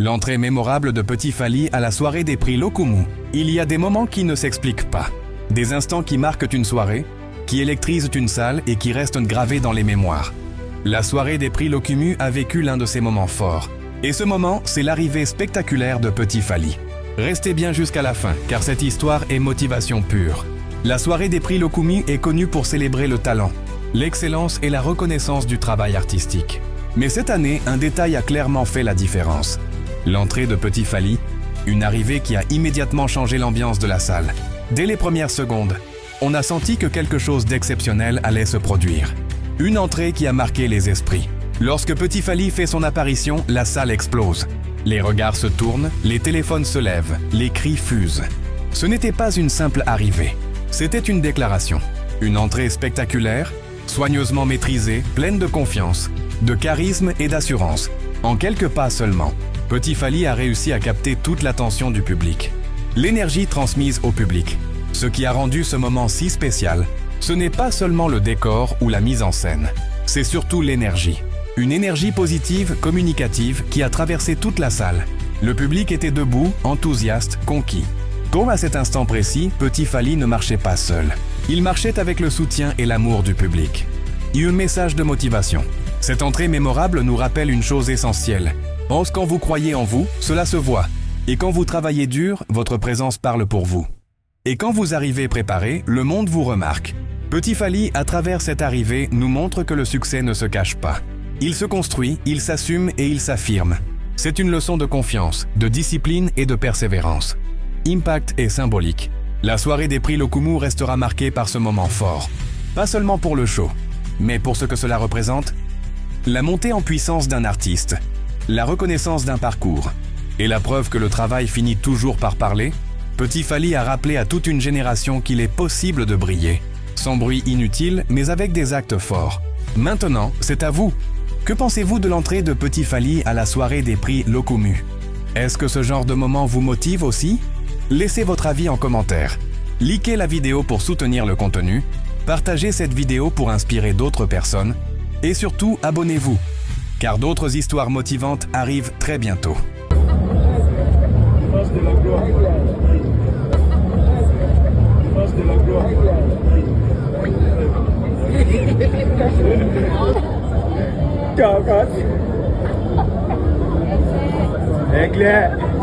L'entrée mémorable de Petit Fally à la soirée des prix Lokumu. Il y a des moments qui ne s'expliquent pas. Des instants qui marquent une soirée, qui électrisent une salle et qui restent gravés dans les mémoires. La soirée des prix Lokumu a vécu l'un de ces moments forts. Et ce moment, c'est l'arrivée spectaculaire de Petit Fally. Restez bien jusqu'à la fin, car cette histoire est motivation pure. La soirée des prix Lokumu est connue pour célébrer le talent, l'excellence et la reconnaissance du travail artistique. Mais cette année, un détail a clairement fait la différence. L'entrée de Petit Fally, une arrivée qui a immédiatement changé l'ambiance de la salle. Dès les premières secondes, on a senti que quelque chose d'exceptionnel allait se produire. Une entrée qui a marqué les esprits. Lorsque Petit Fally fait son apparition, la salle explose. Les regards se tournent, les téléphones se lèvent, les cris fusent. Ce n'était pas une simple arrivée, c'était une déclaration. Une entrée spectaculaire, soigneusement maîtrisée, pleine de confiance, de charisme et d'assurance. En quelques pas seulement, Petit Fally a réussi à capter toute l'attention du public. L'énergie transmise au public. Ce qui a rendu ce moment si spécial, ce n'est pas seulement le décor ou la mise en scène, c'est surtout l'énergie. Une énergie positive, communicative, qui a traversé toute la salle. Le public était debout, enthousiaste, conquis. Comme à cet instant précis, Petit Fally ne marchait pas seul. Il marchait avec le soutien et l'amour du public. Et un message de motivation. Cette entrée mémorable nous rappelle une chose essentielle. Quand vous croyez en vous, cela se voit. Et quand vous travaillez dur, votre présence parle pour vous. Et quand vous arrivez préparé, le monde vous remarque. Petit Fally, à travers cette arrivée, nous montre que le succès ne se cache pas. Il se construit, il s'assume et il s'affirme. C'est une leçon de confiance, de discipline et de persévérance. Impact est symbolique. La soirée des prix Lokumu restera marquée par ce moment fort. Pas seulement pour le show, mais pour ce que cela représente. La montée en puissance d'un artiste, la reconnaissance d'un parcours, et la preuve que le travail finit toujours par parler. Petit Fally a rappelé à toute une génération qu'il est possible de briller, sans bruit inutile, mais avec des actes forts. Maintenant, c'est à vous. Que pensez-vous de l'entrée de Petit Fally à la soirée des prix Lokumu? Est-ce que ce genre de moment vous motive aussi? Laissez votre avis en commentaire. Likez la vidéo pour soutenir le contenu, partagez cette vidéo pour inspirer d'autres personnes, et surtout abonnez-vous, car d'autres histoires motivantes arrivent très bientôt. Kakak. Ekle.